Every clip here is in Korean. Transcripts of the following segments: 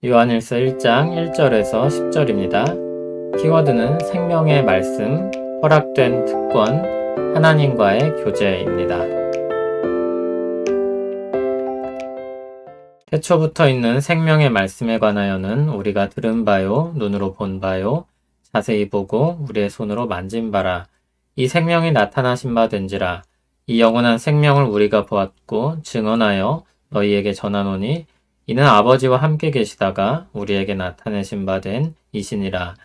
요한일서 1장 1절에서 10절입니다. 키워드는 생명의 말씀, 허락된 특권, 하나님과의 교제입니다. 태초부터 있는 생명의 말씀에 관하여는 우리가 들은 바요, 눈으로 본 바요, 자세히 보고 우리의 손으로 만진 바라. 이 생명이 나타나신 바 된지라. 이 영원한 생명을 우리가 보았고 증언하여 너희에게 전하노니 이는 아버지와 함께 계시다가 우리에게 나타내신 바 된 이시니라.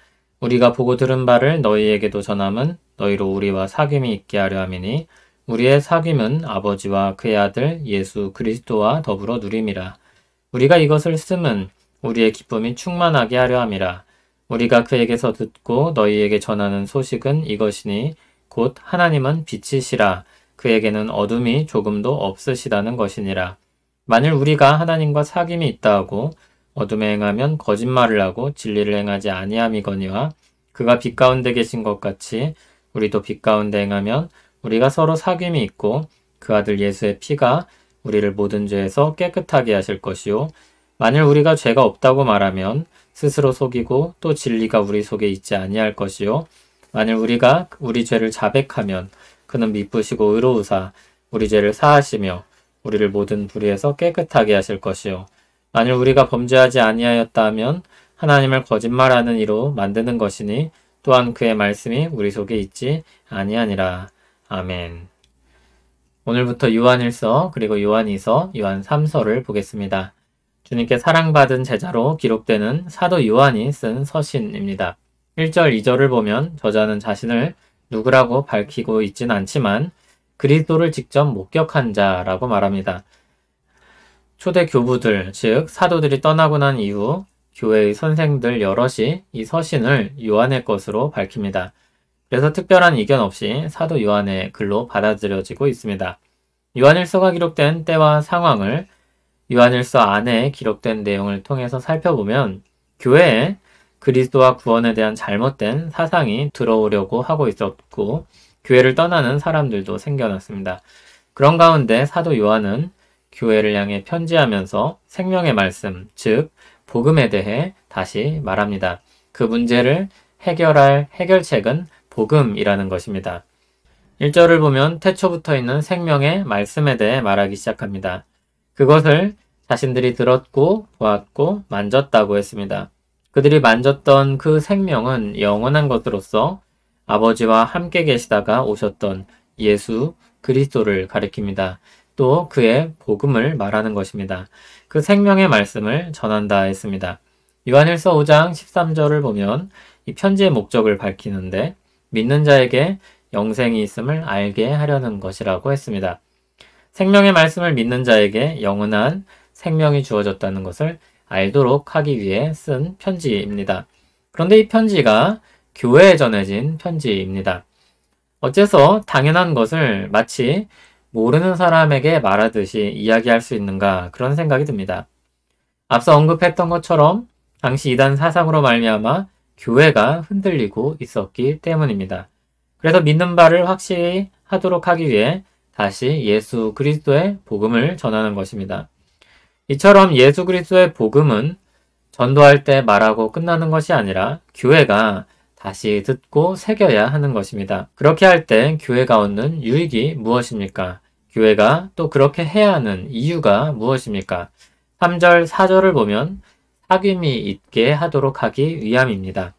우리가 보고 들은 바를 너희에게도 전함은 너희로 우리와 사귐이 있게 하려 함이니 우리의 사귐은 아버지와 그의 아들 예수 그리스도와 더불어 누림이라. 우리가 이것을 쓰면 우리의 기쁨이 충만하게 하려 함이라. 우리가 그에게서 듣고 너희에게 전하는 소식은 이것이니 곧 하나님은 빛이시라. 그에게는 어둠이 조금도 없으시다는 것이니라. 만일 우리가 하나님과 사귐이 있다 하고 어둠에 행하면 거짓말을 하고 진리를 행하지 아니함이거니와 그가 빛 가운데 계신 것 같이 우리도 빛 가운데 행하면 우리가 서로 사귐이 있고 그 아들 예수의 피가 우리를 모든 죄에서 깨끗하게 하실 것이요 만일 우리가 죄가 없다고 말하면 스스로 속이고 또 진리가 우리 속에 있지 아니할 것이요 만일 우리가 우리 죄를 자백하면 그는 미쁘시고 의로우사 우리 죄를 사하시며 우리를 모든 불의에서 깨끗하게 하실 것이요 만일 우리가 범죄하지 아니하였다 하면 하나님을 거짓말하는 이로 만드는 것이니 또한 그의 말씀이 우리 속에 있지 아니하니라. 아멘. 오늘부터 요한일서 그리고 요한이서, 요한 3서를 보겠습니다. 주님께 사랑받은 제자로 기록되는 사도 요한이 쓴 서신입니다. 1절, 2절을 보면 저자는 자신을 누구라고 밝히고 있진 않지만 그리스도를 직접 목격한 자라고 말합니다. 초대 교부들, 즉 사도들이 떠나고 난 이후 교회의 선생들 여럿이 이 서신을 요한의 것으로 밝힙니다. 그래서 특별한 이견 없이 사도 요한의 글로 받아들여지고 있습니다. 요한일서가 기록된 때와 상황을 요한일서 안에 기록된 내용을 통해서 살펴보면 교회에 그리스도와 구원에 대한 잘못된 사상이 들어오려고 하고 있었고 교회를 떠나는 사람들도 생겨났습니다. 그런 가운데 사도 요한은 교회를 향해 편지하면서 생명의 말씀, 즉 복음에 대해 다시 말합니다. 그 문제를 해결할 해결책은 복음이라는 것입니다. 1절을 보면 태초부터 있는 생명의 말씀에 대해 말하기 시작합니다. 그것을 자신들이 들었고 보았고 만졌다고 했습니다. 그들이 만졌던 그 생명은 영원한 것으로서 아버지와 함께 계시다가 오셨던 예수 그리스도를 가리킵니다. 또 그의 복음을 말하는 것입니다. 그 생명의 말씀을 전한다 했습니다. 요한일서 5장 13절을 보면 이 편지의 목적을 밝히는데 믿는 자에게 영생이 있음을 알게 하려는 것이라고 했습니다. 생명의 말씀을 믿는 자에게 영원한 생명이 주어졌다는 것을 알도록 하기 위해 쓴 편지입니다. 그런데 이 편지가 교회에 전해진 편지입니다. 어째서 당연한 것을 마치 모르는 사람에게 말하듯이 이야기할 수 있는가 그런 생각이 듭니다. 앞서 언급했던 것처럼 당시 이단 사상으로 말미암아 교회가 흔들리고 있었기 때문입니다. 그래서 믿는 바를 확실히 하도록 하기 위해 다시 예수 그리스도의 복음을 전하는 것입니다. 이처럼 예수 그리스도의 복음은 전도할 때 말하고 끝나는 것이 아니라 교회가 다시 듣고 새겨야 하는 것입니다. 그렇게 할 때 교회가 얻는 유익이 무엇입니까? 교회가 또 그렇게 해야 하는 이유가 무엇입니까? 3절, 4절을 보면 사귐이 있게 하도록 하기 위함입니다.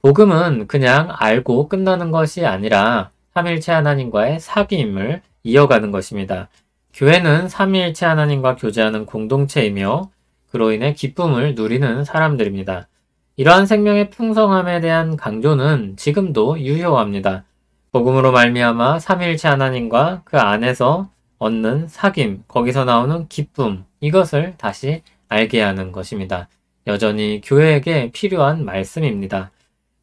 복음은 그냥 알고 끝나는 것이 아니라 삼위일체 하나님과의 사귐을 이어가는 것입니다. 교회는 삼위일체 하나님과 교제하는 공동체이며 그로 인해 기쁨을 누리는 사람들입니다. 이러한 생명의 풍성함에 대한 강조는 지금도 유효합니다. 복음으로 말미암아 삼위일체 하나님과 그 안에서 얻는 사귐, 거기서 나오는 기쁨, 이것을 다시 알게 하는 것입니다. 여전히 교회에게 필요한 말씀입니다.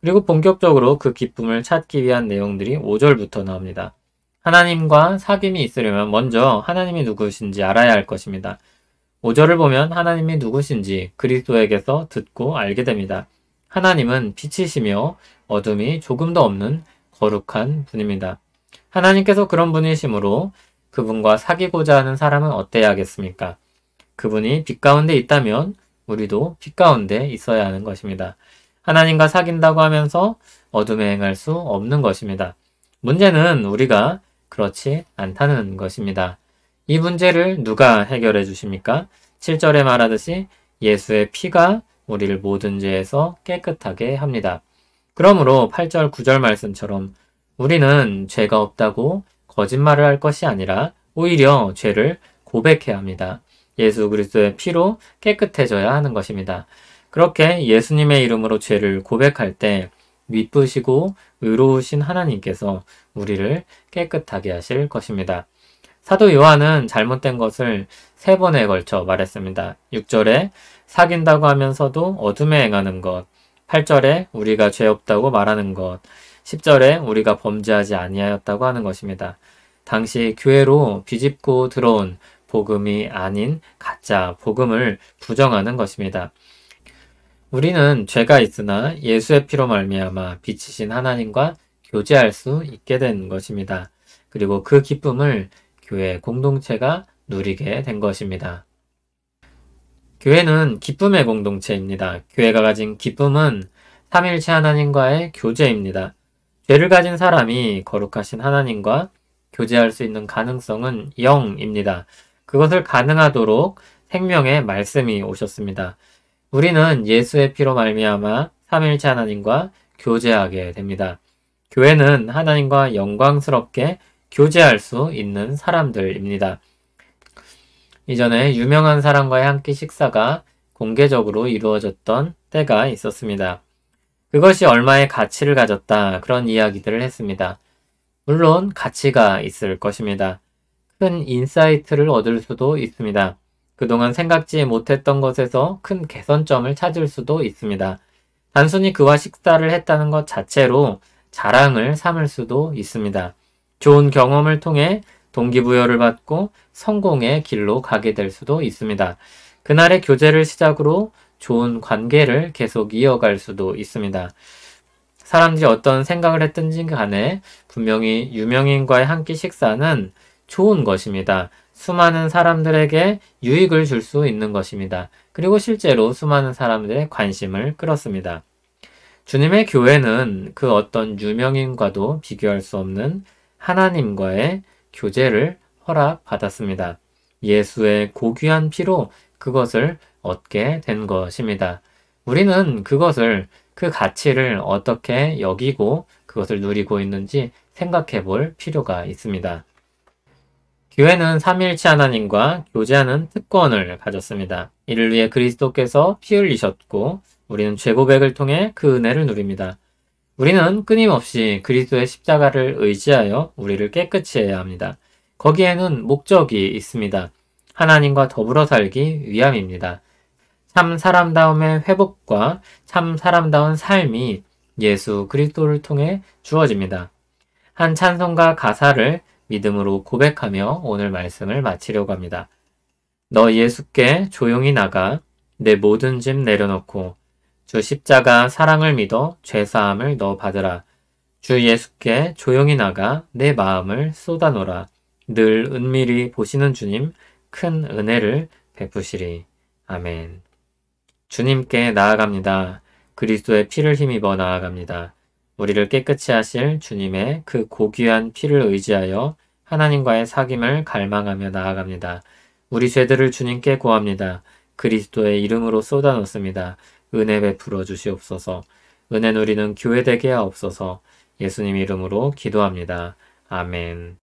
그리고 본격적으로 그 기쁨을 찾기 위한 내용들이 5절부터 나옵니다. 하나님과 사귐이 있으려면 먼저 하나님이 누구신지 알아야 할 것입니다. 5절을 보면 하나님이 누구신지 그리스도에게서 듣고 알게 됩니다. 하나님은 빛이시며 어둠이 조금도 없는 거룩한 분입니다. 하나님께서 그런 분이시므로 그분과 사귀고자 하는 사람은 어때야겠습니까? 그분이 빛 가운데 있다면 우리도 빛 가운데 있어야 하는 것입니다. 하나님과 사귄다고 하면서 어둠에 행할 수 없는 것입니다. 문제는 우리가 그렇지 않다는 것입니다. 이 문제를 누가 해결해 주십니까? 7절에 말하듯이 예수의 피가 우리를 모든 죄에서 깨끗하게 합니다. 그러므로 8절, 9절 말씀처럼 우리는 죄가 없다고 거짓말을 할 것이 아니라 오히려 죄를 고백해야 합니다. 예수 그리스도의 피로 깨끗해져야 하는 것입니다. 그렇게 예수님의 이름으로 죄를 고백할 때 미쁘시고 의로우신 하나님께서 우리를 깨끗하게 하실 것입니다. 사도 요한은 잘못된 것을 3번에 걸쳐 말했습니다. 6절에 사귄다고 하면서도 어둠에 행하는 것, 8절에 우리가 죄 없다고 말하는 것, 10절에 우리가 범죄하지 아니하였다고 하는 것입니다. 당시 교회로 비집고 들어온 복음이 아닌 가짜 복음을 부정하는 것입니다. 우리는 죄가 있으나 예수의 피로 말미암아 빛이신 하나님과 교제할 수 있게 된 것입니다. 그리고 그 기쁨을 교회 공동체가 누리게 된 것입니다. 교회는 기쁨의 공동체입니다. 교회가 가진 기쁨은 삼위일체 하나님과의 교제입니다. 죄를 가진 사람이 거룩하신 하나님과 교제할 수 있는 가능성은 0입니다. 그것을 가능하도록 생명의 말씀이 오셨습니다. 우리는 예수의 피로 말미암아 삼위일체 하나님과 교제하게 됩니다. 교회는 하나님과 영광스럽게 교제할 수 있는 사람들입니다. 이전에 유명한 사람과의 한 끼 식사가 공개적으로 이루어졌던 때가 있었습니다. 그것이 얼마의 가치를 가졌다, 그런 이야기들을 했습니다. 물론 가치가 있을 것입니다. 큰 인사이트를 얻을 수도 있습니다. 그동안 생각지 못했던 것에서 큰 개선점을 찾을 수도 있습니다. 단순히 그와 식사를 했다는 것 자체로 자랑을 삼을 수도 있습니다. 좋은 경험을 통해 동기부여를 받고 성공의 길로 가게 될 수도 있습니다. 그날의 교제를 시작으로 좋은 관계를 계속 이어갈 수도 있습니다. 사람들이 어떤 생각을 했든지 간에 분명히 유명인과의 한 끼 식사는 좋은 것입니다. 수많은 사람들에게 유익을 줄 수 있는 것입니다. 그리고 실제로 수많은 사람들의 관심을 끌었습니다. 주님의 교회는 그 어떤 유명인과도 비교할 수 없는 하나님과의 교제를 허락받았습니다. 예수의 고귀한 피로 그것을 얻게 된 것입니다. 우리는 그것을, 그 가치를 어떻게 여기고 그것을 누리고 있는지 생각해 볼 필요가 있습니다. 교회는 삼위일체 하나님과 교제하는 특권을 가졌습니다. 이를 위해 그리스도께서 피 흘리셨고 우리는 죄 고백을 통해 그 은혜를 누립니다. 우리는 끊임없이 그리스도의 십자가를 의지하여 우리를 깨끗이 해야 합니다. 거기에는 목적이 있습니다. 하나님과 더불어 살기 위함입니다. 참 사람다움의 회복과 참 사람다운 삶이 예수 그리스도를 통해 주어집니다. 한 찬송가 가사를 믿음으로 고백하며 오늘 말씀을 마치려고 합니다. 너 예수께 조용히 나가 내 모든 짐 내려놓고 주 십자가 사랑을 믿어 죄사함을 너 받으라. 주 예수께 조용히 나가 내 마음을 쏟아놓으라. 늘 은밀히 보시는 주님 큰 은혜를 베푸시리. 아멘. 주님께 나아갑니다. 그리스도의 피를 힘입어 나아갑니다. 우리를 깨끗이 하실 주님의 그 고귀한 피를 의지하여 하나님과의 사귐을 갈망하며 나아갑니다. 우리 죄들을 주님께 고합니다. 그리스도의 이름으로 쏟아놓습니다. 은혜 베풀어 주시옵소서. 은혜 누리는 교회 되게 하옵소서. 예수님 이름으로 기도합니다. 아멘.